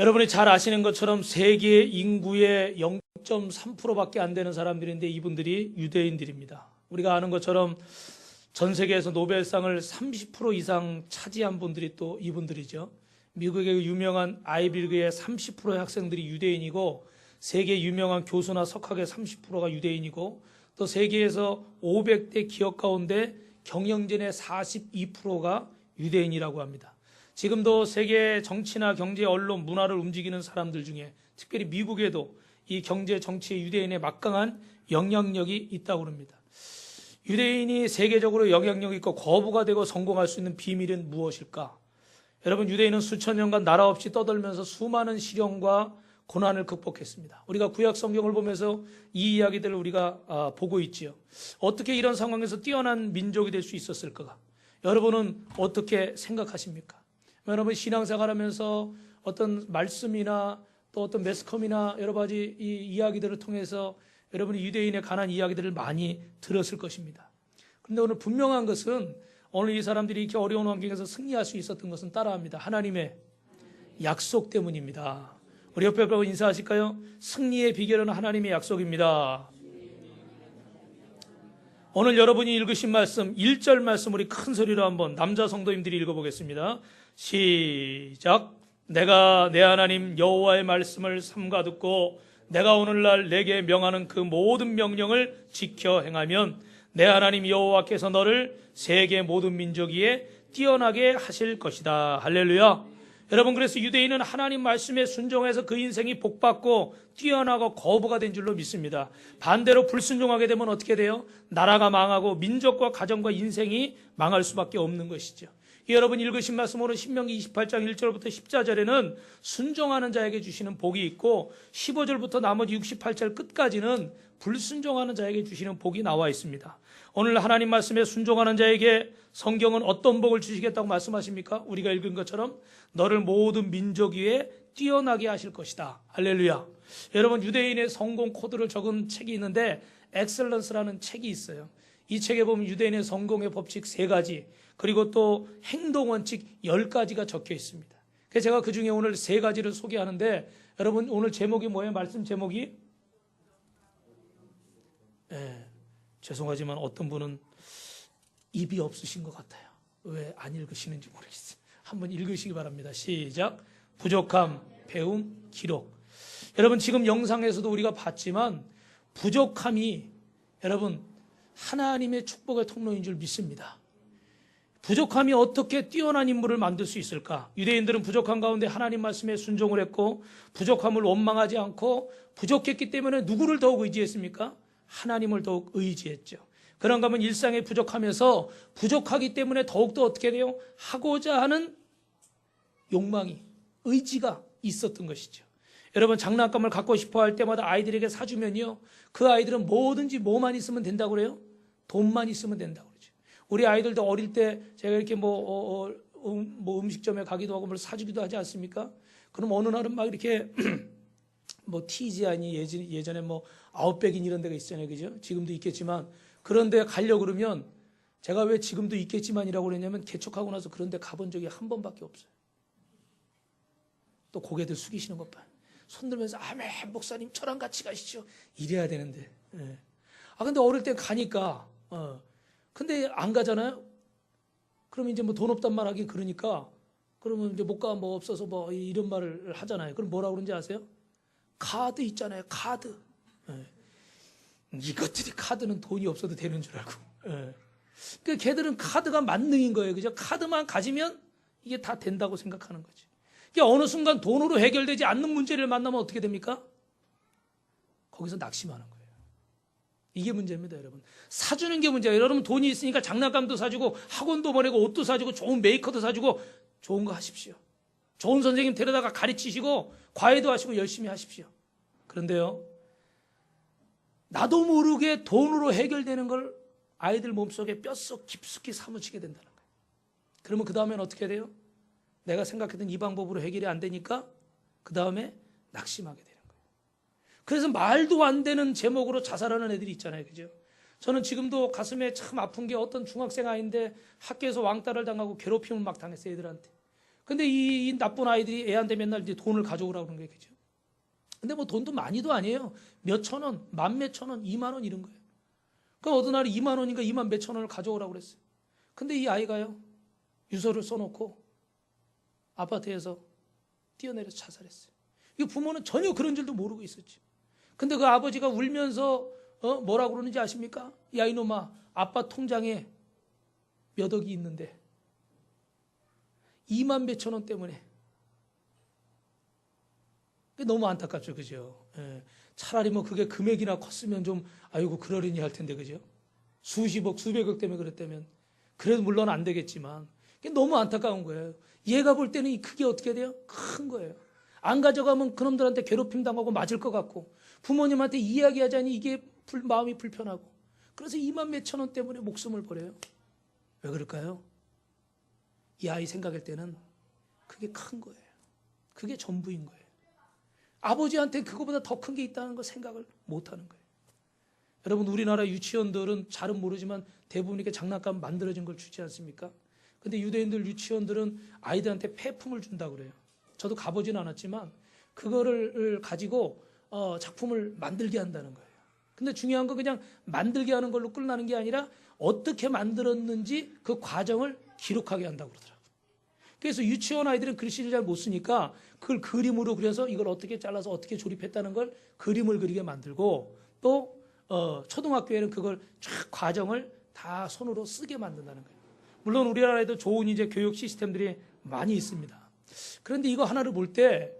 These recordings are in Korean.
여러분이 잘 아시는 것처럼 세계 인구의 0.3%밖에 안 되는 사람들인데 이분들이 유대인들입니다. 우리가 아는 것처럼 전 세계에서 노벨상을 30% 이상 차지한 분들이 또 이분들이죠. 미국의 유명한 아이비리그의 30%의 학생들이 유대인이고, 세계 유명한 교수나 석학의 30%가 유대인이고, 또 세계에서 500대 기업 가운데 경영진의 42%가 유대인이라고 합니다. 지금도 세계 정치나 경제, 언론, 문화를 움직이는 사람들 중에 특별히 미국에도 이 경제, 정치의 유대인의 막강한 영향력이 있다고 합니다. 유대인이 세계적으로 영향력 있고 거부가 되고 성공할 수 있는 비밀은 무엇일까? 여러분, 유대인은 수천 년간 나라 없이 떠돌면서 수많은 시련과 고난을 극복했습니다. 우리가 구약 성경을 보면서 이 이야기들을 우리가 보고 있지요. 어떻게 이런 상황에서 뛰어난 민족이 될 수 있었을까? 여러분은 어떻게 생각하십니까? 여러분, 신앙생활하면서 어떤 말씀이나 또 어떤 매스컴이나 여러 가지 이 이야기들을 통해서 여러분이 유대인에 관한 이야기들을 많이 들었을 것입니다. 그런데 오늘 분명한 것은 오늘 이 사람들이 이렇게 어려운 환경에서 승리할 수 있었던 것은 따라합니다. 하나님의 약속 때문입니다. 우리 옆에 보고 인사하실까요? 승리의 비결은 하나님의 약속입니다. 오늘 여러분이 읽으신 말씀 1절 말씀 우리 큰 소리로 한번 남자 성도님들이 읽어보겠습니다. 시작. 내가 내 하나님 여호와의 말씀을 삼가 듣고 내가 오늘날 내게 명하는 그 모든 명령을 지켜 행하면 내 하나님 여호와께서 너를 세계 모든 민족 위에 뛰어나게 하실 것이다. 할렐루야. 여러분, 그래서 유대인은 하나님 말씀에 순종해서 그 인생이 복받고 뛰어나고 거부가 된 줄로 믿습니다. 반대로 불순종하게 되면 어떻게 돼요? 나라가 망하고 민족과 가정과 인생이 망할 수밖에 없는 것이죠. 여러분 읽으신 말씀으로 신명기 28장 1절부터 14절에는 순종하는 자에게 주시는 복이 있고 15절부터 나머지 68절 끝까지는 불순종하는 자에게 주시는 복이 나와 있습니다. 오늘 하나님 말씀에 순종하는 자에게 성경은 어떤 복을 주시겠다고 말씀하십니까? 우리가 읽은 것처럼 너를 모든 민족 위에 뛰어나게 하실 것이다. 할렐루야. 여러분, 유대인의 성공 코드를 적은 책이 있는데 엑셀런스라는 책이 있어요. 이 책에 보면 유대인의 성공의 법칙 3가지, 그리고 또 행동 원칙 10가지가 적혀 있습니다. 그래서 제가 그 중에 오늘 3가지를 소개하는데, 여러분 오늘 제목이 뭐예요? 말씀 제목이? 죄송하지만 어떤 분은 입이 없으신 것 같아요. 왜 안 읽으시는지 모르겠어요. 한번 읽으시기 바랍니다. 시작. 부족함, 배움, 기록. 여러분, 지금 영상에서도 우리가 봤지만 부족함이 여러분 하나님의 축복의 통로인 줄 믿습니다. 부족함이 어떻게 뛰어난 인물을 만들 수 있을까? 유대인들은 부족한 가운데 하나님 말씀에 순종을 했고 부족함을 원망하지 않고 부족했기 때문에 누구를 더욱 의지했습니까? 하나님을 더욱 의지했죠. 그런가 하면 일상에 부족하면서 부족하기 때문에 더욱더 어떻게 돼요? 하고자 하는 욕망이, 의지가 있었던 것이죠. 여러분, 장난감을 갖고 싶어 할 때마다 아이들에게 사주면요, 그 아이들은 뭐든지 뭐만 있으면 된다고 그래요? 돈만 있으면 된다고 그러죠. 우리 아이들도 어릴 때 제가 이렇게 음식점에 가기도 하고 뭘 사주기도 하지 않습니까? 그럼 어느 날은 막 이렇게 TGI니 예전에 아웃백인 이런 데가 있잖아요. 그죠? 지금도 있겠지만 그런 데 가려고 그러면 제가 왜 지금도 있겠지만이라고 그랬냐면 개척하고 나서 그런 데 가본 적이 한 번밖에 없어요. 또 고개들 숙이시는 것 봐요. 손 들면서 아멘 목사님 저랑 같이 가시죠. 이래야 되는데. 예. 근데 어릴 때 가니까 근데 안 가잖아요. 그러면 이제 돈 없단 말 하긴 그러니까 그러면 이제 못 가 없어서 이런 말을 하잖아요. 그럼 뭐라고 그러는지 아세요? 카드 있잖아요. 카드. 예. 이것들이 카드는 돈이 없어도 되는 줄 알고. 예. 그러니까 걔들은 카드가 만능인 거예요. 그죠? 카드만 가지면 이게 다 된다고 생각하는 거죠. 그러니까 어느 순간 돈으로 해결되지 않는 문제를 만나면 어떻게 됩니까? 거기서 낙심하는 거예요. 이게 문제입니다, 여러분. 사주는 게 문제예요. 여러분 돈이 있으니까 장난감도 사주고 학원도 보내고 옷도 사주고 좋은 메이커도 사주고 좋은 거 하십시오. 좋은 선생님 데려다가 가르치시고 과외도 하시고 열심히 하십시오. 그런데요, 나도 모르게 돈으로 해결되는 걸 아이들 몸속에 뼛속 깊숙이 사무치게 된다는 거예요. 그러면 그 다음엔 어떻게 돼요? 내가 생각했던 이 방법으로 해결이 안 되니까 그 다음에 낙심하게 되는 거예요. 그래서 말도 안 되는 제목으로 자살하는 애들이 있잖아요. 그죠? 저는 지금도 가슴에 참 아픈 게 어떤 중학생 아이인데 학교에서 왕따를 당하고 괴롭힘을 막 당했어요, 애들한테. 근데 이 나쁜 아이들이 애한테 맨날 이제 돈을 가져오라고 그러는 거예요. 그죠? 근데 뭐 돈도 많이도 아니에요. 몇 천 원, 만 몇 천 원, 2만 원 이런 거예요. 그러니까 어느 날에 2만 원인가 2만 몇 천 원을 가져오라고 그랬어요. 근데 이 아이가요, 유서를 써놓고 아파트에서 뛰어내려서 자살했어요. 이 부모는 전혀 그런 줄도 모르고 있었지. 근데 그 아버지가 울면서 뭐라고 그러는지 아십니까? 야 이놈아, 아빠 통장에 몇 억이 있는데 2만 몇 천 원 때문에. 너무 안타깝죠, 그죠? 예. 차라리 뭐 그게 금액이나 컸으면 좀 아이고 그러려니 할 텐데, 그죠? 수십억, 수백억 때문에 그랬다면 그래도 물론 안 되겠지만 너무 안타까운 거예요. 얘가 볼 때는 그게 어떻게 돼요? 큰 거예요. 안 가져가면 그놈들한테 괴롭힘 당하고 맞을 것 같고 부모님한테 이야기하자니 이게 마음이 불편하고 그래서 2만 몇 천 원 때문에 목숨을 버려요. 왜 그럴까요? 이 아이 생각할 때는 그게 큰 거예요. 그게 전부인 거예요. 아버지한테 그거보다 더 큰 게 있다는 걸 생각을 못하는 거예요. 여러분, 우리나라 유치원들은 잘은 모르지만 대부분 이렇게 장난감 만들어진 걸 주지 않습니까? 근데 유대인들 유치원들은 아이들한테 폐품을 준다고 그래요. 저도 가보진 않았지만 그거를 가지고 작품을 만들게 한다는 거예요. 근데 중요한 건 그냥 만들게 하는 걸로 끝나는 게 아니라 어떻게 만들었는지 그 과정을 기록하게 한다고 그러더라고요. 그래서 유치원 아이들은 글씨를 잘 못 쓰니까 그걸 그림으로 그려서 이걸 어떻게 잘라서 어떻게 조립했다는 걸 그림을 그리게 만들고 또 초등학교에는 그걸 쫙 과정을 다 손으로 쓰게 만든다는 거예요. 물론 우리나라에도 좋은 이제 교육 시스템들이 많이 있습니다. 그런데 이거 하나를 볼 때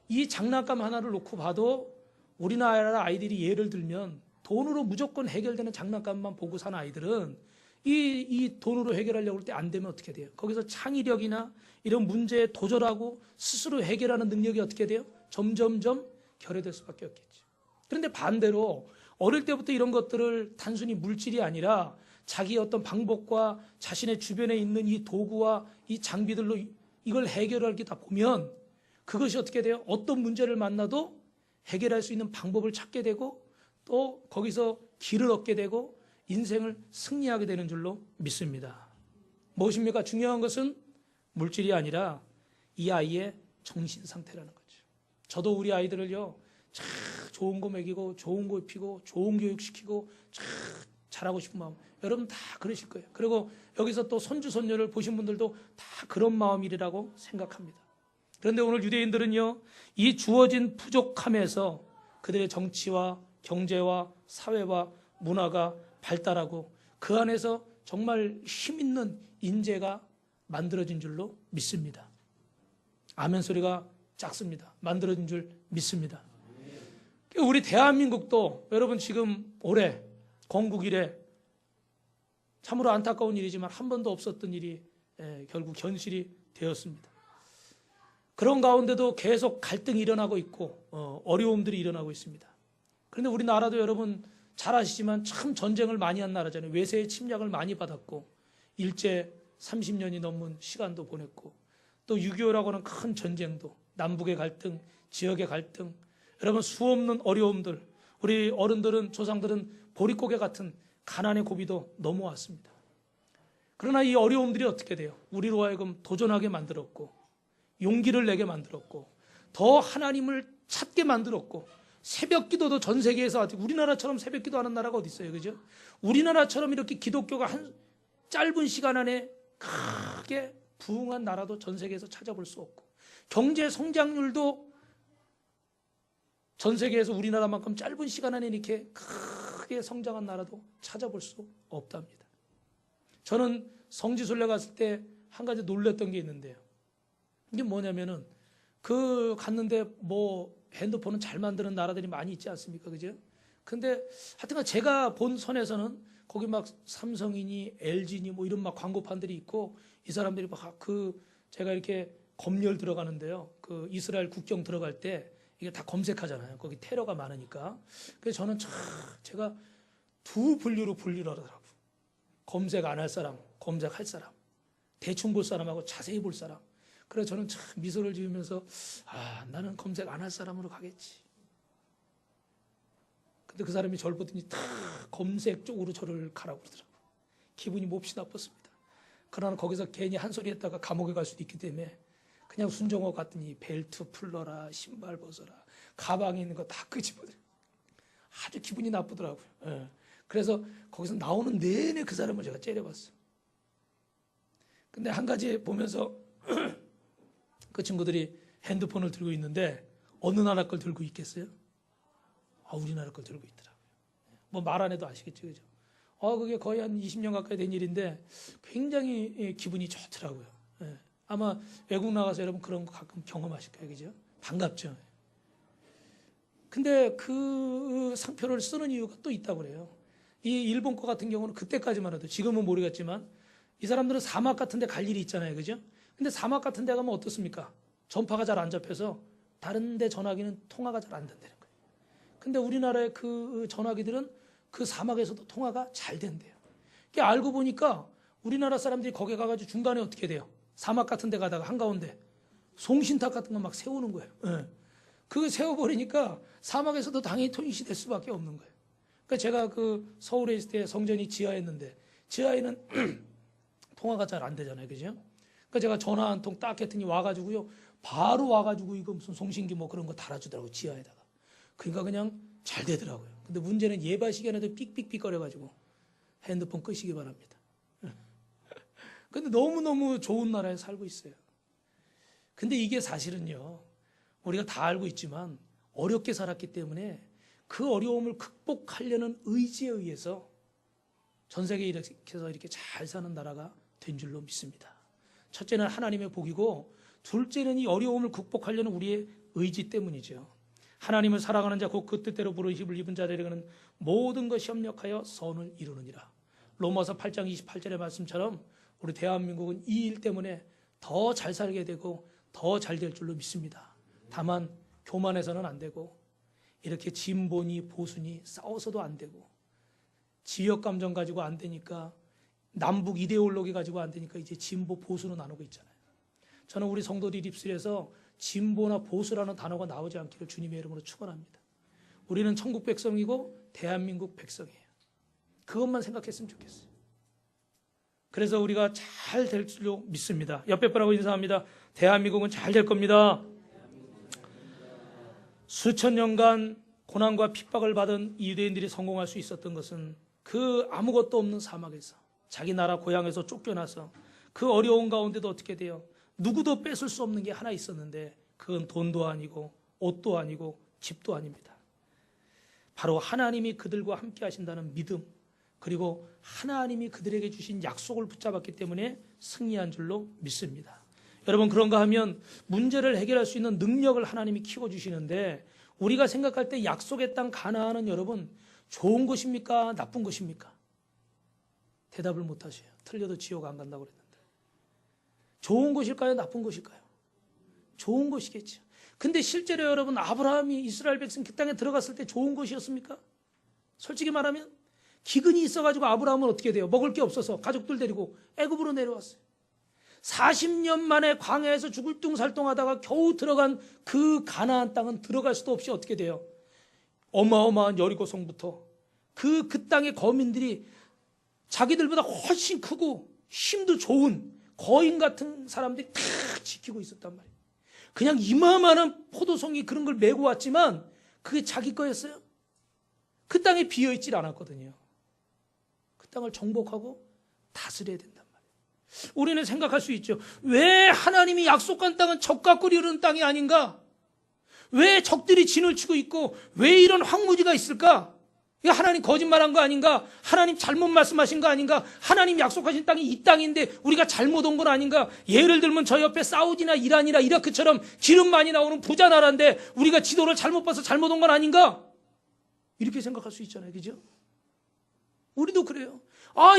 이 장난감 하나를 놓고 봐도 우리나라 아이들이 예를 들면 돈으로 무조건 해결되는 장난감만 보고 사는 아이들은 이 돈으로 해결하려고 할 때 안 되면 어떻게 돼요? 거기서 창의력이나 이런 문제에 도전하고 스스로 해결하는 능력이 어떻게 돼요? 점점점 결여될 수밖에 없겠죠. 그런데 반대로 어릴 때부터 이런 것들을 단순히 물질이 아니라 자기의 어떤 방법과 자신의 주변에 있는 이 도구와 이 장비들로 이걸 해결하다 보면 그것이 어떻게 돼요? 어떤 문제를 만나도 해결할 수 있는 방법을 찾게 되고 또 거기서 길을 얻게 되고 인생을 승리하게 되는 줄로 믿습니다. 무엇입니까? 중요한 것은 물질이 아니라 이 아이의 정신 상태라는 거죠. 저도 우리 아이들을요, 참 좋은 거 먹이고 좋은 거 입히고 좋은 교육 시키고 참 잘하고 싶은 마음, 여러분 다 그러실 거예요. 그리고 여기서 또 손주 손녀를 보신 분들도 다 그런 마음이라고 생각합니다. 그런데 오늘 유대인들은요, 이 주어진 부족함에서 그들의 정치와 경제와 사회와 문화가 발달하고 그 안에서 정말 힘있는 인재가 만들어진 줄로 믿습니다. 아멘 소리가 작습니다. 만들어진 줄 믿습니다. 우리 대한민국도 여러분 지금 올해 건국 이래 참으로 안타까운 일이지만 한 번도 없었던 일이 결국 현실이 되었습니다. 그런 가운데도 계속 갈등이 일어나고 있고 어려움들이 일어나고 있습니다. 그런데 우리나라도 여러분 잘 아시지만 참 전쟁을 많이 한 나라잖아요. 외세의 침략을 많이 받았고 일제 30년이 넘은 시간도 보냈고 또 6.25라고 하는 큰 전쟁도, 남북의 갈등, 지역의 갈등, 여러분 수없는 어려움들, 우리 어른들은, 조상들은 보릿고개 같은 가난의 고비도 넘어왔습니다. 그러나 이 어려움들이 어떻게 돼요? 우리로 하여금 도전하게 만들었고 용기를 내게 만들었고 더 하나님을 찾게 만들었고 새벽 기도도 전 세계에서 우리나라처럼 새벽 기도 하는 나라가 어디 있어요, 그죠? 우리나라처럼 이렇게 기독교가 한 짧은 시간 안에 크게 부흥한 나라도 전 세계에서 찾아볼 수 없고 경제 성장률도 전 세계에서 우리나라만큼 짧은 시간 안에 이렇게 크게 성장한 나라도 찾아볼 수 없답니다. 저는 성지순례 갔을 때 한 가지 놀랐던 게 있는데요. 이게 뭐냐면은 그 갔는데 뭐 핸드폰은 잘 만드는 나라들이 많이 있지 않습니까? 그죠? 근데 하여튼간 제가 본 선에서는 거기 막 삼성이니 LG니 뭐 이런 막 광고판들이 있고 이 사람들이 막 제가 이렇게 검열 들어가는데요. 그 이스라엘 국경 들어갈 때 이게 다 검색하잖아요. 거기 테러가 많으니까. 그래서 저는 제가 두 분류로 분류를 하더라고요. 검색 안 할 사람, 검색할 사람, 대충 볼 사람하고 자세히 볼 사람. 그래서 저는 참 미소를 지으면서 나는 검색 안 할 사람으로 가겠지. 근데 그 사람이 저를 보더니 다 검색 쪽으로 저를 가라고 그러더라고요. 기분이 몹시 나빴습니다. 그러나 거기서 괜히 한 소리 했다가 감옥에 갈 수도 있기 때문에 그냥 순종하고 갔더니 벨트 풀러라, 신발 벗어라, 가방에 있는 거 다 끄집어들어. 아주 기분이 나쁘더라고요. 예. 그래서 거기서 나오는 내내 그 사람을 제가 째려봤어요. 근데 한 가지 보면서 그 친구들이 핸드폰을 들고 있는데 어느 나라 걸 들고 있겠어요? 우리나라 걸 들고 있더라고요. 뭐 말 안 해도 아시겠죠, 그죠? 그게 거의 한 20년 가까이 된 일인데 굉장히 기분이 좋더라고요. 예. 아마 외국 나가서 여러분 그런 거 가끔 경험하실 거예요, 그죠? 반갑죠. 근데 그 상표를 쓰는 이유가 또 있다고 그래요. 이 일본 거 같은 경우는 그때까지만 해도, 지금은 모르겠지만 이 사람들은 사막 같은 데 갈 일이 있잖아요, 그죠? 근데 사막 같은 데 가면 어떻습니까? 전파가 잘 안 잡혀서 다른 데 전화기는 통화가 잘 안 된다는 거예요. 근데 우리나라의 그 전화기들은 그 사막에서도 통화가 잘 된대요. 그게 알고 보니까 우리나라 사람들이 거기 가가지고 중간에 어떻게 돼요? 사막 같은 데 가다가 한가운데 송신탑 같은 거 막 세우는 거예요. 예. 그거 세워버리니까 사막에서도 당연히 통신이 될 수밖에 없는 거예요. 그러니까 제가 그 서울에 있을 때 성전이 지하였는데 지하에는 통화가 잘 안 되잖아요, 그죠? 그러니까 제가 전화 한 통 딱 했더니 와가지고요, 바로 와가지고 이거 무슨 송신기 뭐 그런 거 달아주더라고, 지하에다가. 그러니까 그냥 잘 되더라고요. 근데 문제는 예발 시간에도 삑삑삑거려가지고 핸드폰 끄시기 바랍니다. 근데 너무너무 좋은 나라에 살고 있어요. 근데 이게 사실은요, 우리가 다 알고 있지만 어렵게 살았기 때문에 그 어려움을 극복하려는 의지에 의해서 전 세계에 이렇게 잘 사는 나라가 된 줄로 믿습니다. 첫째는 하나님의 복이고, 둘째는 이 어려움을 극복하려는 우리의 의지 때문이죠. 하나님을 사랑하는 자 곧 그 뜻대로 부르심을 입은 자들에게는 모든 것이 협력하여 선을 이루느니라. 로마서 8장 28절의 말씀처럼 우리 대한민국은 이 일 때문에 더 잘 살게 되고 더 잘 될 줄로 믿습니다. 다만 교만해서는 안 되고, 이렇게 진보니 보수니 싸워서도 안 되고, 지역 감정 가지고 안 되니까, 남북 이데올로기 가지고 안 되니까 이제 진보 보수로 나누고 있잖아요. 저는 우리 성도들 입술에서 진보나 보수라는 단어가 나오지 않기를 주님의 이름으로 축원합니다. 우리는 천국 백성이고 대한민국 백성이에요. 그것만 생각했으면 좋겠어요. 그래서 우리가 잘 될 줄로 믿습니다. 옆에 분하고 인사합니다. 대한민국은 잘 될 겁니다. 수천 년간 고난과 핍박을 받은 유대인들이 성공할 수 있었던 것은 그 아무것도 없는 사막에서, 자기 나라 고향에서 쫓겨나서 그 어려운 가운데도 어떻게 돼요? 누구도 뺏을 수 없는 게 하나 있었는데, 그건 돈도 아니고 옷도 아니고 집도 아닙니다. 바로 하나님이 그들과 함께 하신다는 믿음, 그리고 하나님이 그들에게 주신 약속을 붙잡았기 때문에 승리한 줄로 믿습니다. 여러분, 그런가 하면 문제를 해결할 수 있는 능력을 하나님이 키워주시는데, 우리가 생각할 때 약속의 땅 가나안은 여러분 좋은 것입니까? 나쁜 것입니까? 대답을 못 하셔요. 틀려도 지옥 안 간다고 그랬는데. 좋은 것일까요? 나쁜 것일까요? 좋은 것이겠죠. 근데 실제로 여러분, 아브라함이 이스라엘 백성 그 땅에 들어갔을 때 좋은 것이었습니까? 솔직히 말하면 기근이 있어가지고 아브라함은 어떻게 돼요? 먹을 게 없어서 가족들 데리고 애굽으로 내려왔어요. 40년 만에 광야에서 죽을 둥살둥하다가 겨우 들어간 그 가나안 땅은 들어갈 수도 없이 어떻게 돼요? 어마어마한 여리고성부터 그 땅의 거민들이 자기들보다 훨씬 크고 힘도 좋은 거인 같은 사람들이 다 지키고 있었단 말이에요. 그냥 이마만한 포도송이 그런 걸 메고 왔지만 그게 자기 거였어요? 그 땅에 비어있질 않았거든요. 그 땅을 정복하고 다스려야 된단 말이에요. 우리는 생각할 수 있죠. 왜 하나님이 약속한 땅은 적과 꿀이 흐르는 땅이 아닌가? 왜 적들이 진을 치고 있고 왜 이런 황무지가 있을까? 이거 하나님 거짓말한 거 아닌가? 하나님 잘못 말씀하신 거 아닌가? 하나님 약속하신 땅이 이 땅인데 우리가 잘못 온 건 아닌가? 예를 들면 저 옆에 사우디나 이란이나 이라크처럼 기름 많이 나오는 부자 나라인데 우리가 지도를 잘못 봐서 잘못 온 건 아닌가? 이렇게 생각할 수 있잖아요, 그죠? 우리도 그래요.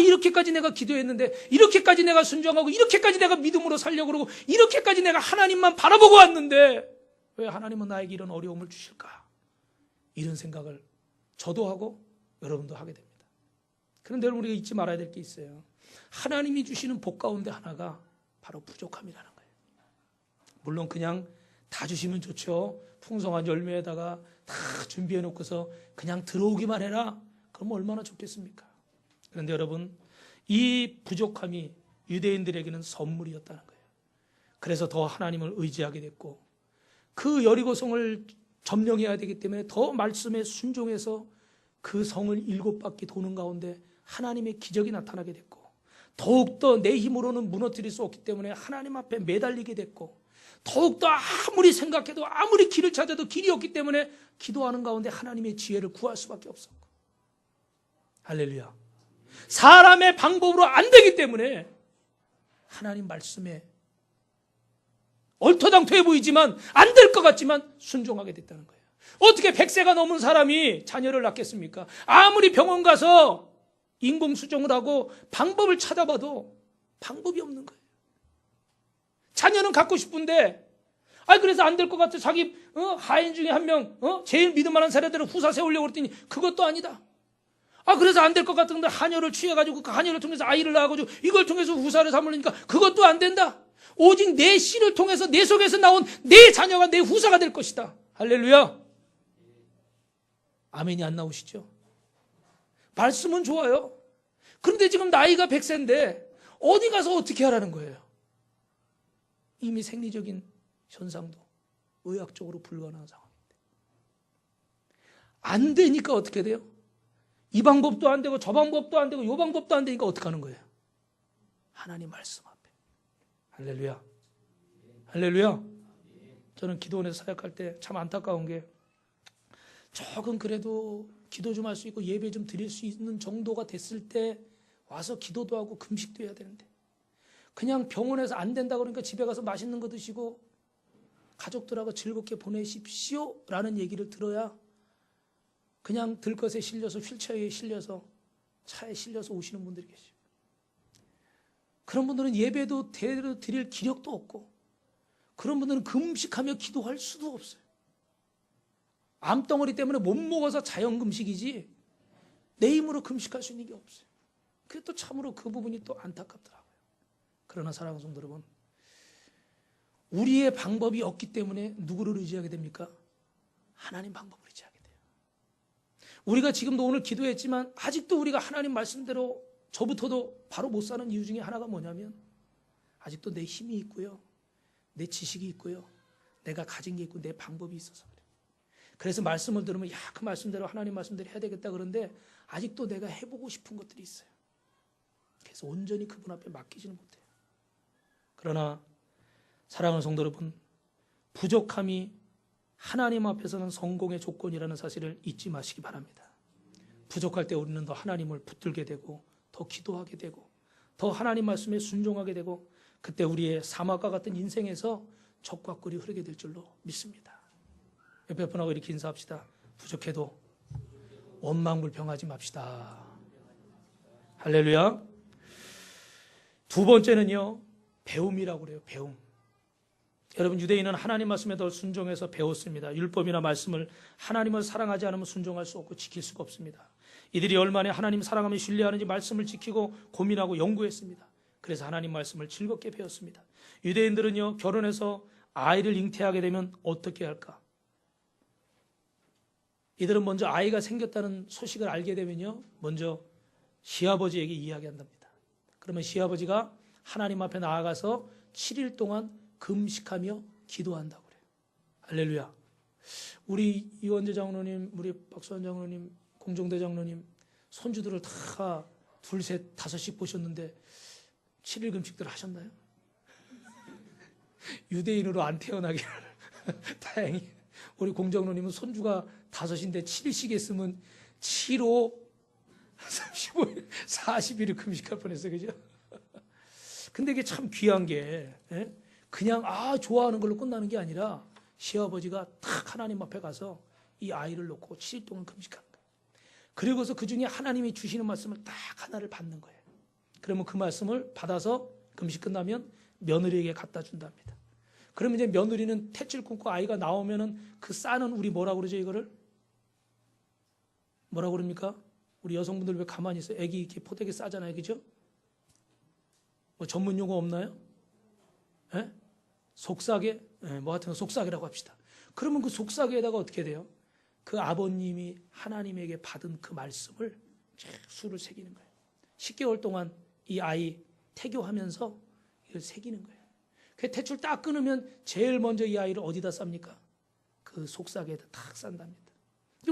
이렇게까지 내가 기도했는데, 이렇게까지 내가 순종하고, 이렇게까지 내가 믿음으로 살려고 그러고, 이렇게까지 내가 하나님만 바라보고 왔는데 왜 하나님은 나에게 이런 어려움을 주실까? 이런 생각을 저도 하고 여러분도 하게 됩니다. 그런데 여러분, 우리가 잊지 말아야 될 게 있어요. 하나님이 주시는 복 가운데 하나가 바로 부족함이라는 거예요. 물론 그냥 다 주시면 좋죠. 풍성한 열매에다가 다 준비해 놓고서 그냥 들어오기만 해라. 그럼 얼마나 좋겠습니까? 그런데 여러분, 이 부족함이 유대인들에게는 선물이었다는 거예요. 그래서 더 하나님을 의지하게 됐고, 그 여리고성을 점령해야 되기 때문에 더 말씀에 순종해서 그 성을 7바퀴 도는 가운데 하나님의 기적이 나타나게 됐고, 더욱더 내 힘으로는 무너뜨릴 수 없기 때문에 하나님 앞에 매달리게 됐고, 더욱더 아무리 생각해도 아무리 길을 찾아도 길이 없기 때문에 기도하는 가운데 하나님의 지혜를 구할 수밖에 없었고, 할렐루야. 사람의 방법으로 안 되기 때문에 하나님 말씀에 얼토당토해 보이지만 안 될 것 같지만 순종하게 됐다는 거예요. 어떻게 100세가 넘은 사람이 자녀를 낳겠습니까? 아무리 병원 가서 인공수정을 하고 방법을 찾아봐도 방법이 없는 거예요. 자녀는 갖고 싶은데, 그래서 안 될 것 같아. 자기 하인 중에 한 명, 제일 믿을 만한 사례들을 후사 세우려고 그랬더니 그것도 아니다. 그래서 안 될 것 같은데 한여를 취해가지고 그 한여를 통해서 아이를 낳아가지고 이걸 통해서 후사를 삼으려니까 그것도 안 된다. 오직 내 씨를 통해서 내 속에서 나온 내 자녀가 내 후사가 될 것이다. 할렐루야. 아멘이 안 나오시죠? 말씀은 좋아요. 그런데 지금 나이가 100세인데 어디 가서 어떻게 하라는 거예요? 이미 생리적인 현상도 의학적으로 불가능한 상황인데 안 되니까 어떻게 돼요? 이 방법도 안 되고 저 방법도 안 되고 이 방법도 안 되니까 어떻게 하는 거예요? 하나님 말씀 앞에. 할렐루야. 할렐루야. 저는 기도원에서 사역할 때 참 안타까운 게, 조금 그래도 기도 좀 할 수 있고 예배 좀 드릴 수 있는 정도가 됐을 때 와서 기도도 하고 금식도 해야 되는데, 그냥 병원에서 안 된다 그러니까 집에 가서 맛있는 거 드시고 가족들하고 즐겁게 보내십시오 라는 얘기를 들어야 그냥 들것에 실려서 휠체어에 실려서 차에 실려서 오시는 분들이 계시죠. 그런 분들은 예배도 드릴 기력도 없고, 그런 분들은 금식하며 기도할 수도 없어요. 암덩어리 때문에 못 먹어서 자연금식이지 내 힘으로 금식할 수 있는 게 없어요. 그게 또 참으로 그 부분이 또 안타깝더라고요. 그러나 사랑하는 성도 여러분, 우리의 방법이 없기 때문에 누구를 의지하게 됩니까? 하나님 방법을 의지하게 돼요. 우리가 지금도 오늘 기도했지만 아직도 우리가 하나님 말씀대로 저부터도 바로 못 사는 이유 중에 하나가 뭐냐면, 아직도 내 힘이 있고요, 내 지식이 있고요, 내가 가진 게 있고 내 방법이 있어서 그래요. 그래서 말씀을 들으면 그 말씀대로 하나님 말씀대로 해야 되겠다 그런데 아직도 내가 해보고 싶은 것들이 있어요. 그래서 온전히 그분 앞에 맡기지는 못해요. 그러나 사랑하는 성도 여러분, 부족함이 하나님 앞에서는 성공의 조건이라는 사실을 잊지 마시기 바랍니다. 부족할 때 우리는 더 하나님을 붙들게 되고 더 기도하게 되고 더 하나님 말씀에 순종하게 되고, 그때 우리의 사막과 같은 인생에서 적과 꿀이 흐르게 될 줄로 믿습니다. 옆에 분하고 이렇게 인사합시다. 부족해도 원망불평하지 맙시다. 할렐루야. 두 번째는요, 배움이라고 그래요. 배움. 여러분, 유대인은 하나님 말씀에 더 순종해서 배웠습니다. 율법이나 말씀을 하나님을 사랑하지 않으면 순종할 수 없고 지킬 수가 없습니다. 이들이 얼마나 하나님 사랑하며 신뢰하는지 말씀을 지키고 고민하고 연구했습니다. 그래서 하나님 말씀을 즐겁게 배웠습니다. 유대인들은요, 결혼해서 아이를 잉태하게 되면 어떻게 할까? 이들은 먼저 아이가 생겼다는 소식을 알게 되면요, 먼저 시아버지에게 이야기한답니다. 그러면 시아버지가 하나님 앞에 나아가서 7일 동안 금식하며 기도한다고 그래요. 할렐루야. 우리 이원재 장로님, 우리 박수환 장로님, 공정대 장로님 손주들을 다 둘, 셋, 다섯씩 보셨는데 7일 금식들 하셨나요? 유대인으로 안 태어나기를 다행히. 우리 공장로님은 손주가 5인데 7일씩 했으면 7호 35일 40일을 금식할 뻔했어요. 그죠? 근데 이게 참 귀한 게, 그냥 좋아하는 걸로 끝나는 게 아니라 시아버지가 딱 하나님 앞에 가서 이 아이를 놓고 7일 동안 금식하는 거예요. 그리고서 그 중에 하나님이 주시는 말씀을 딱 하나를 받는 거예요. 그러면 그 말씀을 받아서 금식 끝나면 며느리에게 갖다 준답니다. 그러면 이제 며느리는 탯줄 끊고 아이가 나오면은 그 싸는, 우리 뭐라고 그러죠, 이거를? 뭐라고 그럽니까? 우리 여성분들 왜 가만히 있어요? 애기 이렇게 포대기 싸잖아요, 그죠? 뭐 전문 용어 없나요? 속삭이? 뭐 하여튼 속삭이라고 합시다. 그러면 그 속삭이에다가 어떻게 돼요? 그 아버님이 하나님에게 받은 그 말씀을 수를 새기는 거예요. 10개월 동안 이 아이 태교하면서 이걸 새기는 거예요. 그 탯줄 딱 끊으면 제일 먼저 이 아이를 어디다 쌉니까? 그 속삭에다 탁 싼답니다.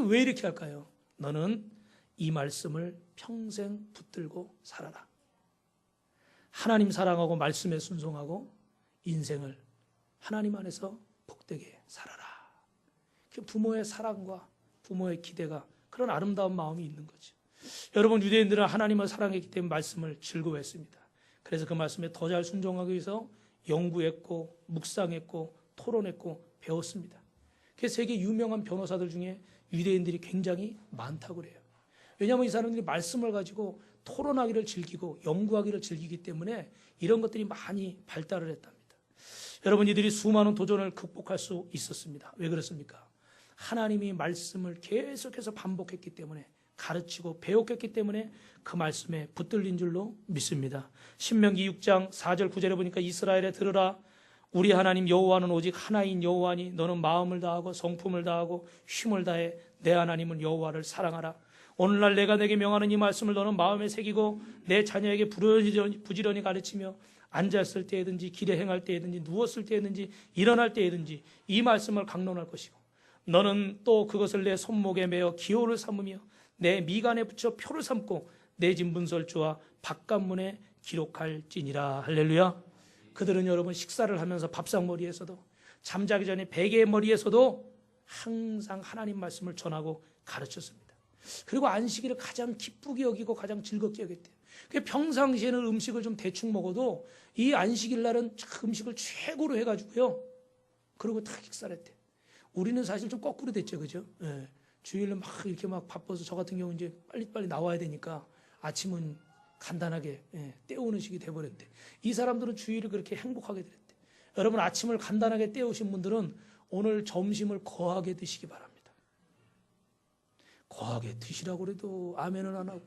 왜 이렇게 할까요? 너는 이 말씀을 평생 붙들고 살아라. 하나님 사랑하고 말씀에 순종하고 인생을 하나님 안에서 복되게 살아라. 부모의 사랑과 부모의 기대가 그런 아름다운 마음이 있는 거죠. 여러분, 유대인들은 하나님을 사랑했기 때문에 말씀을 즐거워했습니다. 그래서 그 말씀에 더 잘 순종하기 위해서 연구했고 묵상했고 토론했고 배웠습니다. 그래서 세계 유명한 변호사들 중에 유대인들이 굉장히 많다고 그래요. 왜냐하면 이 사람들이 말씀을 가지고 토론하기를 즐기고 연구하기를 즐기기 때문에 이런 것들이 많이 발달을 했답니다. 여러분, 이들이 수많은 도전을 극복할 수 있었습니다. 왜 그렇습니까? 하나님이 말씀을 계속해서 반복했기 때문에, 가르치고 배웠기 때문에 그 말씀에 붙들린 줄로 믿습니다. 신명기 6장 4절 9절에 보니까 이스라엘에 들으라. 우리 하나님 여호와는 오직 하나인 여호와니 너는 마음을 다하고 성품을 다하고 힘을 다해 내 하나님은 여호와를 사랑하라. 오늘날 내가 내게 명하는 이 말씀을 너는 마음에 새기고 내 자녀에게 부지런히 가르치며 앉았을 때든지 길에 행할 때든지 누웠을 때든지 일어날 때든지 이 말씀을 강론할 것이고 너는 또 그것을 내 손목에 매어 기호를 삼으며 내 미간에 붙여 표를 삼고 내 집 문설주와 바깥문에 기록할지니라. 할렐루야. 그들은 여러분 식사를 하면서 밥상머리에서도 잠자기 전에 베개의 머리에서도 항상 하나님 말씀을 전하고 가르쳤습니다. 그리고 안식일을 가장 기쁘게 여기고 가장 즐겁게 여겼대요. 평상시에는 음식을 좀 대충 먹어도 이 안식일 날은 음식을 최고로 해가지고요. 그리고 다 식사를 했대요. 우리는 사실 좀 거꾸로 됐죠, 그죠? 예. 주일날 막 이렇게 막 바빠서 저 같은 경우 이제 빨리빨리 나와야 되니까 아침은 간단하게 때우는 식이 돼버렸대. 이 사람들은 주일을 그렇게 행복하게 됐대. 여러분, 아침을 간단하게 때우신 분들은 오늘 점심을 거하게 드시기 바랍니다. 거하게 드시라고 그래도 아멘은 안 하고,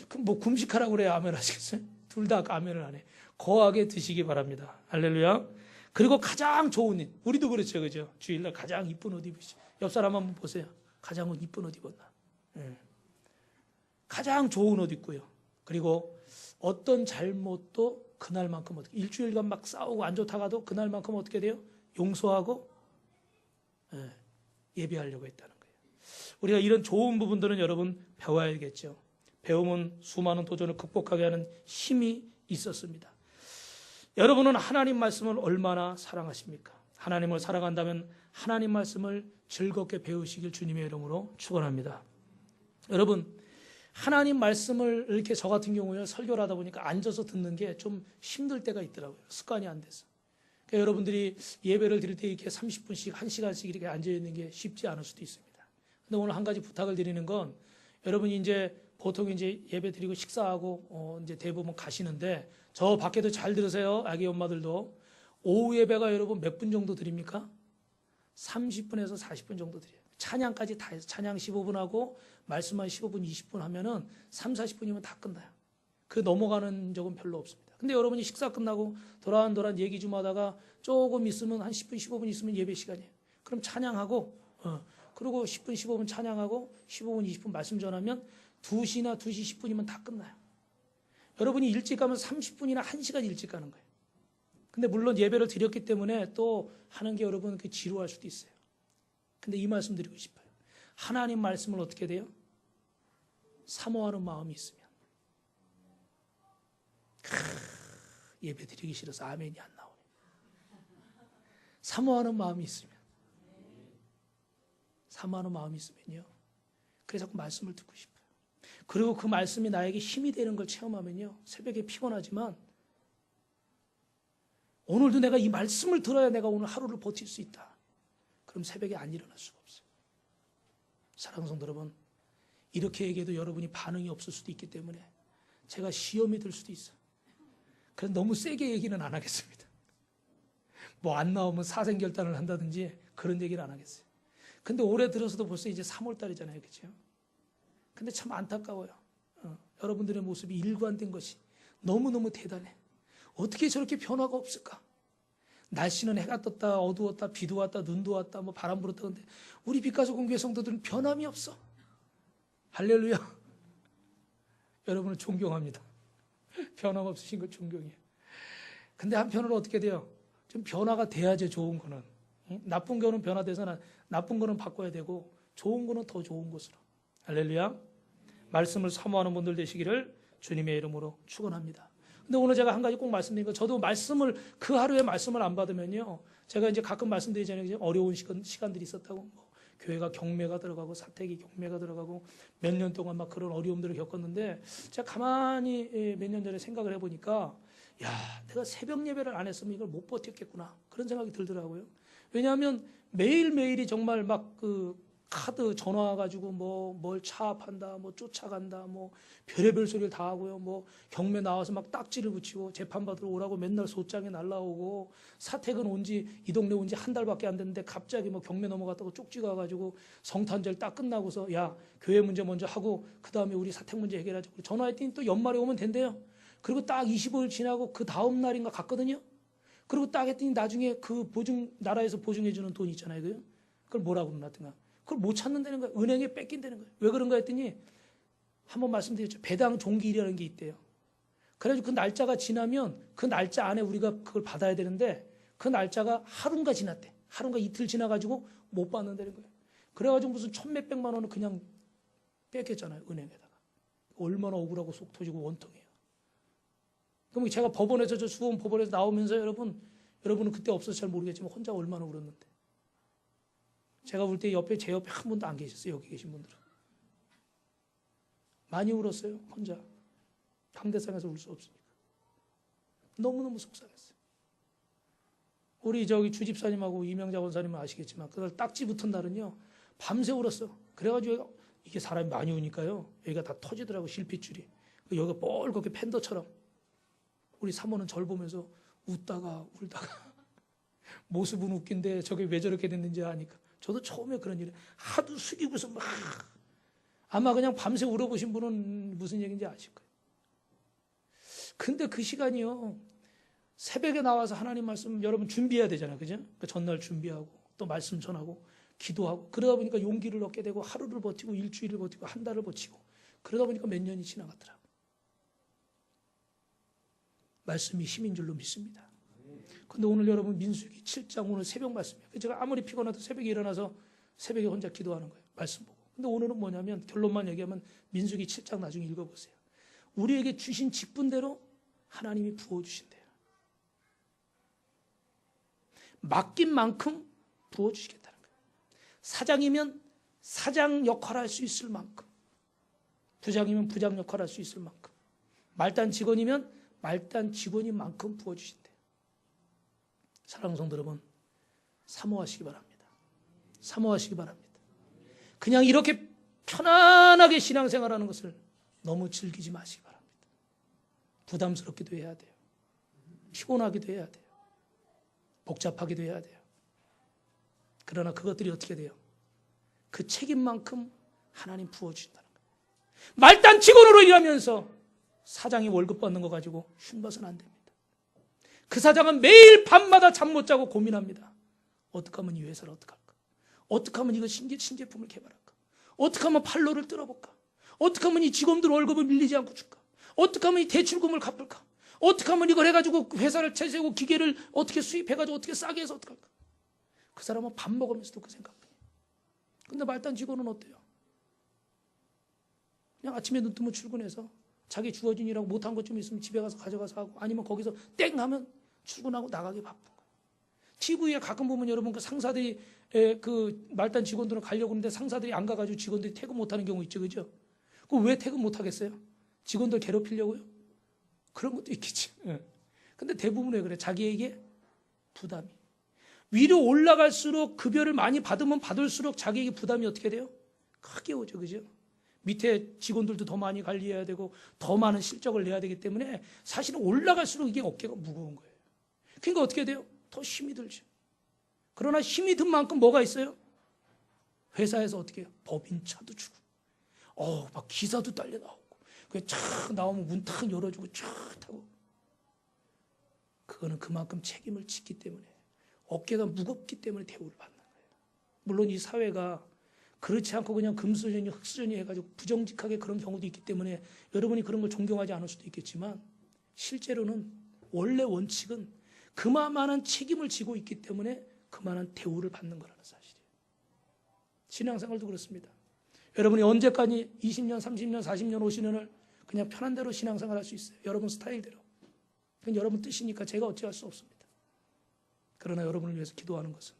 그럼 뭐 금식하라고 그래야 아멘 하시겠어요? 둘 다 아멘을 안 해. 거하게 드시기 바랍니다. 할렐루야. 그리고 가장 좋은 일, 우리도 그렇죠, 그죠? 주일날 가장 이쁜 옷 입으시죠. 옆 사람 한번 보세요. 가장 이쁜 옷 입었나? 가장 좋은 옷 입고요. 그리고 어떤 잘못도 그날만큼 어떻게, 일주일간 막 싸우고 안 좋다가도 그날만큼 어떻게 돼요? 용서하고 예배하려고 했다는 거예요. 우리가 이런 좋은 부분들은 여러분 배워야겠죠. 배움은 수많은 도전을 극복하게 하는 힘이 있었습니다. 여러분은 하나님 말씀을 얼마나 사랑하십니까? 하나님을 사랑한다면 하나님 말씀을 즐겁게 배우시길 주님의 이름으로 축원합니다. 여러분, 하나님 말씀을 이렇게 저 같은 경우에 설교를 하다 보니까 앉아서 듣는 게 좀 힘들 때가 있더라고요. 습관이 안 돼서. 그러니까 여러분들이 예배를 드릴 때 이렇게 30분씩 1시간씩 이렇게 앉아 있는 게 쉽지 않을 수도 있습니다. 근데 오늘 한 가지 부탁을 드리는 건, 여러분이 이제 보통 이제 예배 드리고 식사하고 이제 대부분 가시는데, 저 밖에도 잘 들으세요. 아기 엄마들도. 오후 예배가 여러분 몇 분 정도 드립니까? 30분에서 40분 정도 드려요. 찬양까지 다 해서 찬양 15분 하고 말씀만 15분, 20분 하면은 3, 40분이면 다 끝나요. 그 넘어가는 적은 별로 없습니다. 근데 여러분이 식사 끝나고 도란도란 얘기 좀 하다가 조금 있으면 한 10분, 15분 있으면 예배 시간이에요. 그럼 찬양하고 그리고 10분, 15분 찬양하고 15분, 20분 말씀 전하면 2시나 2시 10분이면 다 끝나요. 여러분이 일찍 가면 30분이나 1시간 일찍 가는 거예요. 근데 물론 예배를 드렸기 때문에 또 하는 게 여러분 지루할 수도 있어요. 근데 이 말씀 드리고 싶어요. 하나님 말씀을 어떻게 돼요? 사모하는 마음이 있으면. 예배 드리기 싫어서 아멘이 안 나오네. 사모하는 마음이 있으면. 사모하는 마음이 있으면요. 그래서 자꾸 말씀을 듣고 싶어요. 그리고 그 말씀이 나에게 힘이 되는 걸 체험하면요. 새벽에 피곤하지만 오늘도 내가 이 말씀을 들어야 내가 오늘 하루를 버틸 수 있다. 그럼 새벽에 안 일어날 수가 없어요. 사랑하는 성도 여러분, 이렇게 얘기해도 여러분이 반응이 없을 수도 있기 때문에 제가 시험이 들 수도 있어요. 그래서 너무 세게 얘기는 안 하겠습니다. 뭐 안 나오면 사생결단을 한다든지 그런 얘기는 안 하겠어요. 근데 올해 들어서도 벌써 이제 3월달이잖아요. 그렇죠? 근데 참 안타까워요. 여러분들의 모습이 일관된 것이 너무너무 대단해. 어떻게 저렇게 변화가 없을까? 날씨는 해가 떴다, 어두웠다, 비도 왔다, 눈도 왔다, 뭐 바람 불었다. 근데 우리 빛가서 공교회 성도들은 변함이 없어. 할렐루야. 여러분을 존경합니다. 변함없으신 걸 존경해요. 근데 한편으로 어떻게 돼요? 좀 변화가 돼야지 좋은 거는. 응? 나쁜 거는 변화돼서 나쁜 거는 바꿔야 되고 좋은 거는 더 좋은 것으로. 할렐루야. 말씀을 사모하는 분들 되시기를 주님의 이름으로 축원합니다. 근데 오늘 제가 한 가지 꼭 말씀드린 거, 저도 말씀을 그 하루에 말씀을 안 받으면요, 제가 이제 가끔 말씀드리잖아요. 어려운 시간들이 있었다고. 뭐 교회가 경매가 들어가고 사택이 경매가 들어가고 몇 년 동안 막 그런 어려움들을 겪었는데, 제가 가만히 몇 년 전에 생각을 해보니까, 야, 내가 새벽 예배를 안 했으면 이걸 못 버텼겠구나, 그런 생각이 들더라고요. 왜냐하면 매일매일이 정말 막 카드 전화 와가지고 뭘 차압한다, 뭐 쫓아간다, 뭐 별의별 소리를 다 하고요. 뭐 경매 나와서 막 딱지를 붙이고 재판받으러 오라고 맨날 소장에 날라오고, 사택은 이 동네 온 지 한 달밖에 안 됐는데 갑자기 뭐 경매 넘어갔다고 쪽지가 와가지고 성탄절 딱 끝나고서 야, 교회 문제 먼저 하고 그 다음에 우리 사택 문제 해결하자. 전화했더니 또 연말에 오면 된대요. 그리고 딱 25일 지나고 그 다음 날인가 갔거든요. 그리고 딱 했더니 나중에 그 나라에서 보증해주는 돈 있잖아요. 그걸 뭐라고 그러나 그걸 못 찾는다는 거예요. 은행에 뺏긴다는 거예요. 왜 그런가 했더니 한번 말씀드렸죠. 배당 종기일이라는 게 있대요. 그래가지고 그 날짜가 지나면 그 날짜 안에 우리가 그걸 받아야 되는데, 그 날짜가 하루인가 지났대. 하루인가 이틀 지나가지고 못 받는다는 거예요. 그래가지고 무슨 천몇백만 원을 그냥 뺏겼잖아요. 은행에다가. 얼마나 억울하고 속 터지고 원통이에요. 그럼 제가 법원에서, 저 수원 법원에서 나오면서 여러분은 그때 없어서 잘 모르겠지만 혼자 얼마나 울었는데. 제가 울 때 제 옆에 한 분도 안 계셨어요. 여기 계신 분들은. 많이 울었어요. 혼자. 강대상에서 울 수 없으니까. 너무너무 속상했어요. 우리 주집사님하고 이명자 원사님은 아시겠지만 그날 딱지 붙은 날은요, 밤새 울었어. 그래가지고 이게 사람이 많이 우니까요, 여기가 다 터지더라고, 실핏줄이. 여기가 뻘겋게 팬더처럼. 우리 사모는 절 보면서 웃다가 울다가 모습은 웃긴데 저게 왜 저렇게 됐는지 아니까. 저도 처음에 그런 일을 하도 숙이고서 막, 아마 그냥 밤새 울어보신 분은 무슨 얘기인지 아실 거예요. 근데 그 시간이요, 새벽에 나와서 하나님 말씀 여러분 준비해야 되잖아요. 그죠? 그러니까 전날 준비하고 또 말씀 전하고 기도하고, 그러다 보니까 용기를 얻게 되고 하루를 버티고 일주일을 버티고 한 달을 버티고, 그러다 보니까 몇 년이 지나갔더라고요. 말씀이 힘인 줄로 믿습니다. 근데 오늘 여러분 민수기 7장 오늘 새벽 말씀이에요. 제가 아무리 피곤해도 새벽에 일어나서 새벽에 혼자 기도하는 거예요. 말씀 보고. 근데 오늘은 뭐냐면, 결론만 얘기하면 민수기 7장 나중에 읽어보세요. 우리에게 주신 직분대로 하나님이 부어주신대요. 맡긴 만큼 부어주시겠다는 거예요. 사장이면 사장 역할을 할 수 있을 만큼, 부장이면 부장 역할을 할 수 있을 만큼, 말단 직원이면 말단 직원인 만큼 부어주신대요. 사랑하는 성도 여러분, 사모하시기 바랍니다. 사모하시기 바랍니다. 그냥 이렇게 편안하게 신앙생활하는 것을 너무 즐기지 마시기 바랍니다. 부담스럽기도 해야 돼요. 피곤하기도 해야 돼요. 복잡하기도 해야 돼요. 그러나 그것들이 어떻게 돼요? 그 책임만큼 하나님 부어주신다는 거예요. 말단 직원으로 일하면서 사장이 월급 받는 거 가지고 흉봐서는 안 됩니다. 그 사장은 매일 밤마다 잠 못 자고 고민합니다. 어떻게 하면 이 회사를 어떻게 할까? 어떻게 하면 이거 신제품을 개발할까? 어떻게 하면 판로를 뚫어볼까? 어떻게 하면 이 직원들 월급을 밀리지 않고 줄까? 어떻게 하면 이 대출금을 갚을까? 어떻게 하면 이걸 해가지고 회사를 채세우고 기계를 어떻게 수입해가지고 어떻게 싸게 해서 어떻게 할까? 그 사람은 밥 먹으면서도 그 생각뿐이에요. 근데 말단 직원은 어때요? 그냥 아침에 눈 뜨면 출근해서 자기 주어진 일하고 못한 것 좀 있으면 집에 가서 가져가서 하고, 아니면 거기서 땡 하면 출근하고 나가기 바쁜 거예요. TV에 가끔 보면 여러분 그 상사들이 그 말단 직원들은 가려고 하는데 상사들이 안 가가지고 직원들이 퇴근 못하는 경우 있죠. 그죠? 그럼 왜 퇴근 못하겠어요? 직원들 괴롭히려고요? 그런 것도 있겠지. 근데 대부분 왜 그래? 자기에게 부담이. 위로 올라갈수록 급여를 많이 받으면 받을수록 자기에게 부담이 어떻게 돼요? 크게 오죠. 그죠? 밑에 직원들도 더 많이 관리해야 되고 더 많은 실적을 내야 되기 때문에 사실은 올라갈수록 이게 어깨가 무거운 거예요. 그러니까 어떻게 돼요? 더 힘이 들죠. 그러나 힘이 든 만큼 뭐가 있어요? 회사에서 어떻게 해요? 법인차도 주고, 막 기사도 딸려 나오고, 그게 촥 나오면 문 탁 열어주고 촥 하고. 그거는 그만큼 책임을 짓기 때문에, 어깨가 무겁기 때문에 대우를 받는 거예요. 물론 이 사회가 그렇지 않고 그냥 금수저니 흑수저니 해가지고 부정직하게 그런 경우도 있기 때문에 여러분이 그런 걸 존경하지 않을 수도 있겠지만, 실제로는 원래 원칙은 그만한 책임을 지고 있기 때문에 그만한 대우를 받는 거라는 사실이에요. 신앙생활도 그렇습니다. 여러분이 언제까지 20년, 30년, 40년, 50년을 그냥 편한 대로 신앙생활 할 수 있어요. 여러분 스타일대로. 그건 여러분 뜻이니까 제가 어찌할 수 없습니다. 그러나 여러분을 위해서 기도하는 것은,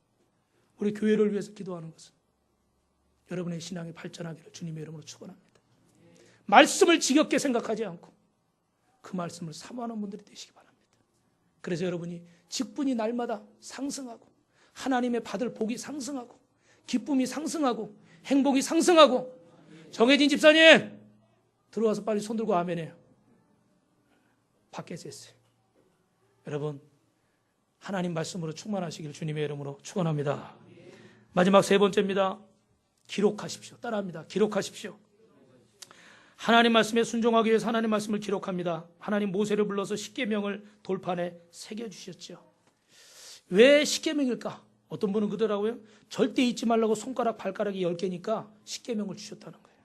우리 교회를 위해서 기도하는 것은 여러분의 신앙이 발전하기를 주님의 이름으로 축원합니다. 말씀을 지겹게 생각하지 않고 그 말씀을 사모하는 분들이 되시기 바랍니다. 그래서 여러분이 직분이 날마다 상승하고 하나님의 받을 복이 상승하고 기쁨이 상승하고 행복이 상승하고. 정혜진 집사님 들어와서 빨리 손 들고 아멘해요. 밖에서 했어요. 여러분 하나님 말씀으로 충만하시길 주님의 이름으로 축원합니다. 마지막 세 번째입니다. 기록하십시오. 따라합니다. 기록하십시오. 하나님 말씀에 순종하기 위해서 하나님 말씀을 기록합니다. 하나님 모세를 불러서 십계명을 돌판에 새겨주셨죠. 왜 십계명일까? 어떤 분은 그러더라고요. 절대 잊지 말라고 손가락 발가락이 10개니까 십계명을 주셨다는 거예요.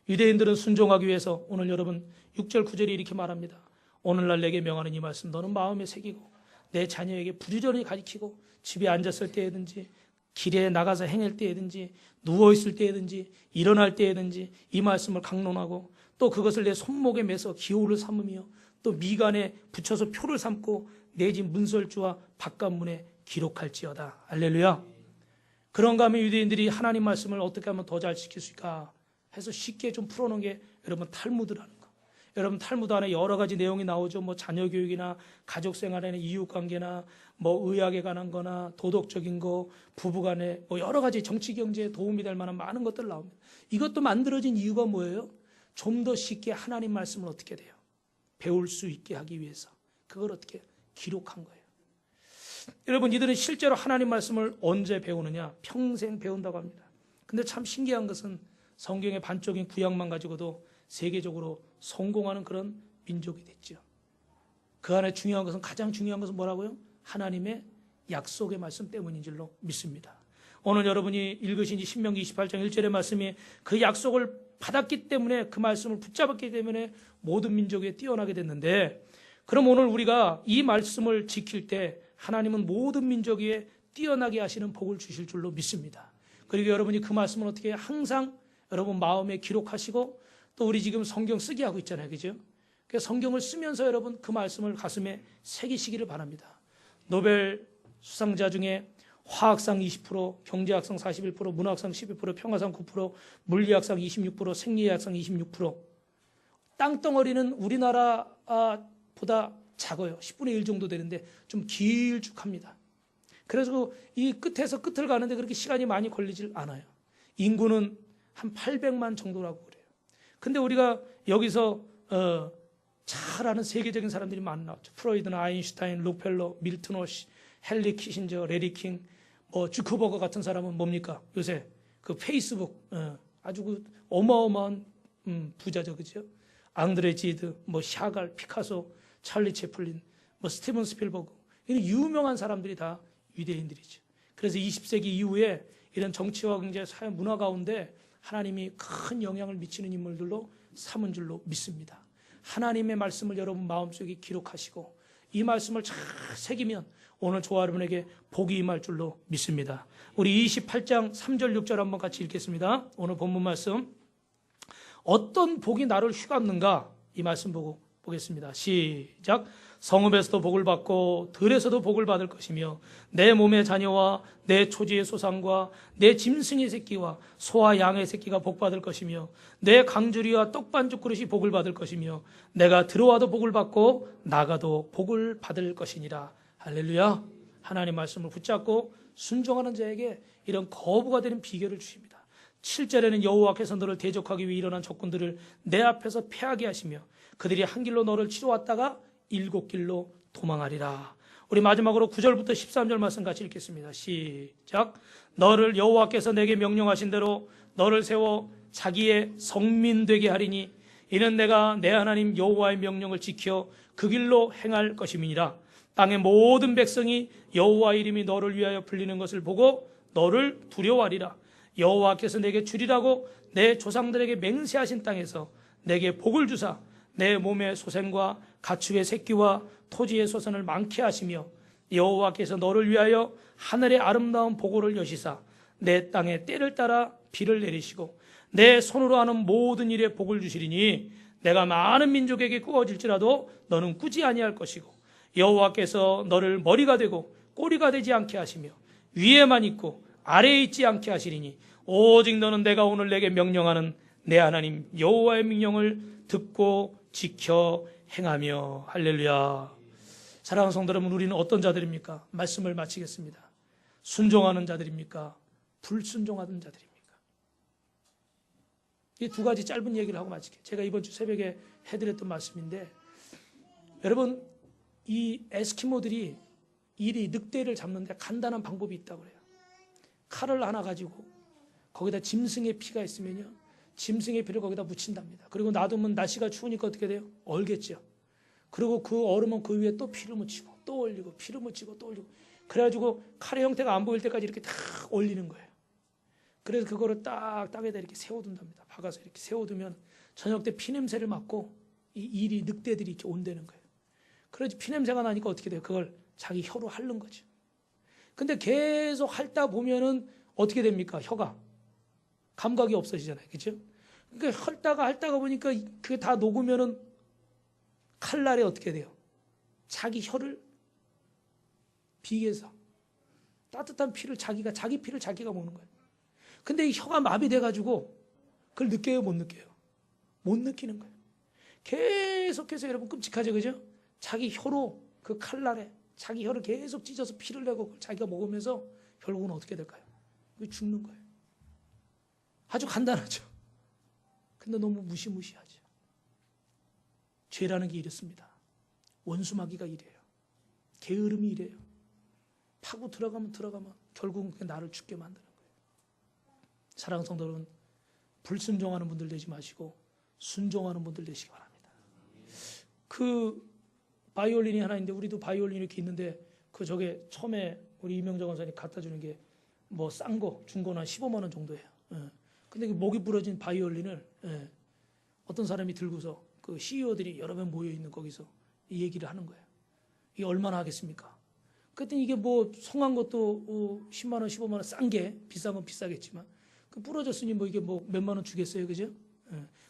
유대인들은 순종하기 위해서 오늘 여러분 6절 9절이 이렇게 말합니다. 오늘날 내게 명하는 이 말씀 너는 마음에 새기고 내 자녀에게 부지런히 가르치고 집에 앉았을 때든지 길에 나가서 행할 때든지 누워있을 때든지 일어날 때든지 이 말씀을 강론하고 또 그것을 내 손목에 매서 기호를 삼으며 또 미간에 붙여서 표를 삼고 내 집 문설주와 바깥문에 기록할지어다. 할렐루야. 그런가 하면 유대인들이 하나님 말씀을 어떻게 하면 더 잘 지킬 수 있을까 해서 쉽게 좀 풀어놓은 게 여러분 탈무드라는 거. 여러분 탈무드 안에 여러 가지 내용이 나오죠. 뭐 자녀 교육이나 가족 생활에는 이웃 관계나 뭐 의학에 관한 거나 도덕적인 거, 부부 간에 뭐 여러 가지 정치 경제에 도움이 될 만한 많은 것들 나옵니다. 이것도 만들어진 이유가 뭐예요? 좀 더 쉽게 하나님 말씀을 어떻게 돼요? 배울 수 있게 하기 위해서. 그걸 어떻게 기록한 거예요. 여러분 이들은 실제로 하나님 말씀을 언제 배우느냐? 평생 배운다고 합니다. 근데 참 신기한 것은 성경의 반쪽인 구약만 가지고도 세계적으로 성공하는 그런 민족이 됐죠. 그 안에 중요한 것은, 가장 중요한 것은 뭐라고요? 하나님의 약속의 말씀 때문인 줄로 믿습니다. 오늘 여러분이 읽으신 이 신명기 28장 1절의 말씀이 그 약속을 받았기 때문에, 그 말씀을 붙잡았기 때문에 모든 민족에 뛰어나게 됐는데, 그럼 오늘 우리가 이 말씀을 지킬 때 하나님은 모든 민족 위에 뛰어나게 하시는 복을 주실 줄로 믿습니다. 그리고 여러분이 그 말씀을 어떻게 항상 여러분 마음에 기록하시고, 또 우리 지금 성경 쓰기 하고 있잖아요. 그죠? 그래서 성경을 쓰면서 여러분 그 말씀을 가슴에 새기시기를 바랍니다. 노벨 수상자 중에 화학상 20%, 경제학상 41%, 문학상 12%, 평화상 9%, 물리학상 26%, 생리학상 26%. 땅덩어리는 우리나라보다 작아요. 10분의 1 정도 되는데 좀 길쭉합니다. 그래서 이 끝에서 끝을 가는데 그렇게 시간이 많이 걸리질 않아요. 인구는 한 800만 정도라고 그래요. 근데 우리가 여기서 잘 아는 세계적인 사람들이 많이 나왔죠. 프로이드나 아인슈타인, 록펠러, 밀튼 워시, 헨리 키신저, 레리 킹, 주커버거 같은 사람은 뭡니까? 요새 그 페이스북 아주 그 어마어마한 부자죠, 그죠? 앙드레 지드, 샤갈, 피카소, 찰리 채플린, 스티븐 스필버그, 이런 유명한 사람들이 다 유대인들이죠. 그래서 20세기 이후에 이런 정치와 경제, 사회, 문화 가운데 하나님이 큰 영향을 미치는 인물들로 삼은 줄로 믿습니다. 하나님의 말씀을 여러분 마음속에 기록하시고 이 말씀을 잘 새기면 오늘 저와 여러분에게 복이 임할 줄로 믿습니다. 우리 28장 3절 6절 한번 같이 읽겠습니다. 오늘 본문 말씀. 어떤 복이 나를 휘감는가? 이 말씀 보고 보겠습니다. 시작. 성읍에서도 복을 받고 들에서도 복을 받을 것이며 내 몸의 자녀와 내 초지의 소산과 내 짐승의 새끼와 소와 양의 새끼가 복 받을 것이며 내 강주리와 떡반죽 그릇이 복을 받을 것이며 내가 들어와도 복을 받고 나가도 복을 받을 것이니라. 할렐루야. 하나님 말씀을 붙잡고 순종하는 자에게 이런 거부가 되는 비결을 주십니다. 7절에는 여호와께서 너를 대적하기 위해 일어난 적군들을 내 앞에서 패하게 하시며 그들이 한 길로 너를 치러왔다가 7길로 도망하리라. 우리 마지막으로 9절부터 13절 말씀 같이 읽겠습니다. 시작. 너를 여호와께서 내게 명령하신 대로 너를 세워 자기의 성민 되게 하리니 이는 내가 내 하나님 여호와의 명령을 지켜 그 길로 행할 것임이니라. 땅의 모든 백성이 여호와 이름이 너를 위하여 불리는 것을 보고 너를 두려워하리라. 여호와께서 내게 주리라고 내 조상들에게 맹세하신 땅에서 내게 복을 주사 내 몸의 소생과 가축의 새끼와 토지의 소산을 많게 하시며 여호와께서 너를 위하여 하늘의 아름다운 보고를 여시사 내 땅에 때를 따라 비를 내리시고 내 손으로 하는 모든 일에 복을 주시리니 내가 많은 민족에게 꾸어질지라도 너는 꾸지 아니할 것이고 여호와께서 너를 머리가 되고 꼬리가 되지 않게 하시며 위에만 있고 아래에 있지 않게 하시리니 오직 너는 내가 오늘 내게 명령하는 내 하나님 여호와의 명령을 듣고 지켜 행하며. 할렐루야. 사랑하는 성도 여러분, 우리는 어떤 자들입니까? 말씀을 마치겠습니다. 순종하는 자들입니까? 불순종하는 자들입니까? 이 두 가지 짧은 얘기를 하고 마칠게요. 제가 이번 주 새벽에 해드렸던 말씀인데, 여러분, 이 에스키모들이 늑대를 잡는데 간단한 방법이 있다고 그래요. 칼을 하나 가지고 거기다 짐승의 피가 있으면요, 짐승의 피를 거기다 묻힌답니다. 그리고 놔두면 날씨가 추우니까 어떻게 돼요? 얼겠죠. 그리고 그 얼으면 그 위에 또 피를 묻히고 또 올리고 피를 묻히고 또 올리고, 그래가지고 칼의 형태가 안 보일 때까지 이렇게 딱 올리는 거예요. 그래서 그거를 딱 땅에다 이렇게 세워둔답니다. 박아서 이렇게 세워두면 저녁 때 피냄새를 맡고 이 늑대들이 이렇게 온다는 거예요. 그래서 피냄새가 나니까 어떻게 돼요? 그걸 자기 혀로 핥는 거죠. 근데 계속 핥다 보면은 어떻게 됩니까? 혀가 감각이 없어지잖아요. 그렇죠? 그러니까 핥다가 보니까 그게 다 녹으면은 칼날에 어떻게 돼요? 자기 혀를 비계해서 따뜻한 피를 자기 피를 자기가 먹는 거예요. 근데 이 혀가 마비돼가지고 그걸 느껴요? 못 느껴요? 못 느끼는 거예요. 계속해서 여러분 끔찍하죠, 그죠? 자기 혀로 그 칼날에 자기 혀를 계속 찢어서 피를 내고 그걸 자기가 먹으면서 결국은 어떻게 될까요? 죽는 거예요. 아주 간단하죠. 근데 너무 무시무시하죠. 죄라는 게 이렇습니다. 원수마귀가 이래요. 게으름이 이래요. 파고 들어가면 결국은 나를 죽게 만드는 거예요. 사랑하는 성도 여러분, 불순종하는 분들 되지 마시고 순종하는 분들 되시기 바랍니다. 그 바이올린이 하나 있는데, 우리도 바이올린 이렇게 있는데 저게 처음에 우리 이명정 원사님 갖다 주는 게 뭐 싼 거, 중고는 한 15만 원 정도예요. 근데 그 목이 부러진 바이올린을 어떤 사람이 들고서 그 CEO들이 여러 명 모여 있는 거기서 이 얘기를 하는 거예요. 이게 얼마나 하겠습니까? 그랬더니 이게 뭐 송한 것도 10만 원, 15만 원 싼 게, 비싼 건 비싸겠지만 그 부러졌으니 뭐 이게 뭐 몇만 원 주겠어요, 그죠?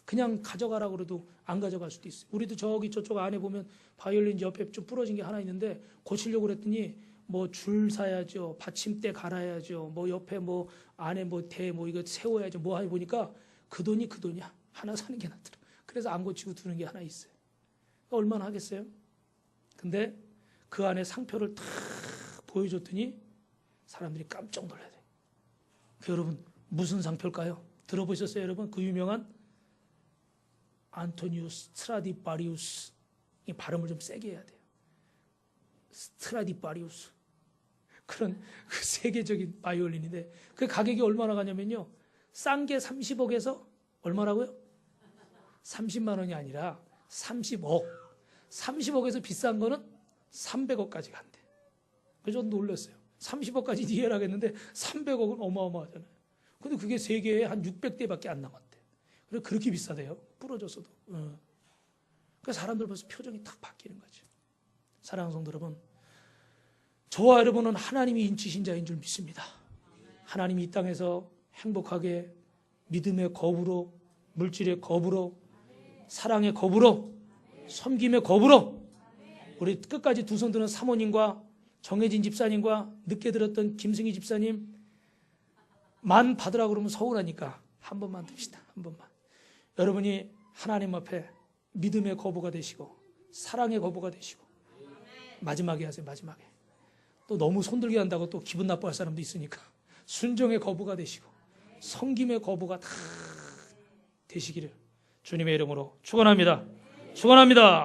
그냥 가져가라고 그래도 안 가져갈 수도 있어요. 우리도 저쪽 안에 보면 바이올린 옆에 좀 부러진 게 하나 있는데 고치려고 그랬더니 뭐 줄 사야죠, 받침대 갈아야죠, 뭐 옆에 뭐 안에 뭐 이거 세워야죠, 뭐 하니 보니까 그 돈이야. 하나 사는 게 낫더라. 그래서 안 고치고 두는 게 하나 있어요. 얼마나 하겠어요? 근데 그 안에 상표를 탁 보여줬더니 사람들이 깜짝 놀라야 돼요. 여러분, 무슨 상표일까요? 들어보셨어요, 여러분? 그 유명한 안토니우스 스트라디바리우스. 이 발음을 좀 세게 해야 돼요. 스트라디바리우스. 그런 그 세계적인 바이올린인데 그 가격이 얼마나 가냐면요, 싼 게 30억에서 얼마라고요? 30만 원이 아니라 30억. 30억에서 비싼 거는 300억까지 간대. 그래서 놀랐어요. 30억까지 이해하겠는데 300억은 어마어마하잖아요. 근데 그게 세계에 한 600대밖에 안 남았대. 그래서 그렇게 비싸대요. 부러졌어도. 그러니까 사람들 벌써 표정이 탁 바뀌는 거죠. 사랑하는 성도 여러분, 저와 여러분은 하나님이 인치신 자인 줄 믿습니다. 하나님이 이 땅에서 행복하게 믿음의 겁으로, 물질의 겁으로, 사랑의 겁으로, 섬김의 겁으로, 우리 끝까지 두 손 드는 사모님과 정혜진 집사님과 늦게 들었던 김승희 집사님 만 받으라고 그러면 서운하니까 한 번만 듭시다. 한 번만. 여러분이 하나님 앞에 믿음의 거부가 되시고 사랑의 거부가 되시고, 마지막에 하세요. 마지막에. 또 너무 손들게 한다고 또 기분 나빠할 사람도 있으니까 순종의 거부가 되시고 섬김의 거부가 다 되시기를 주님의 이름으로 축원합니다. 축원합니다.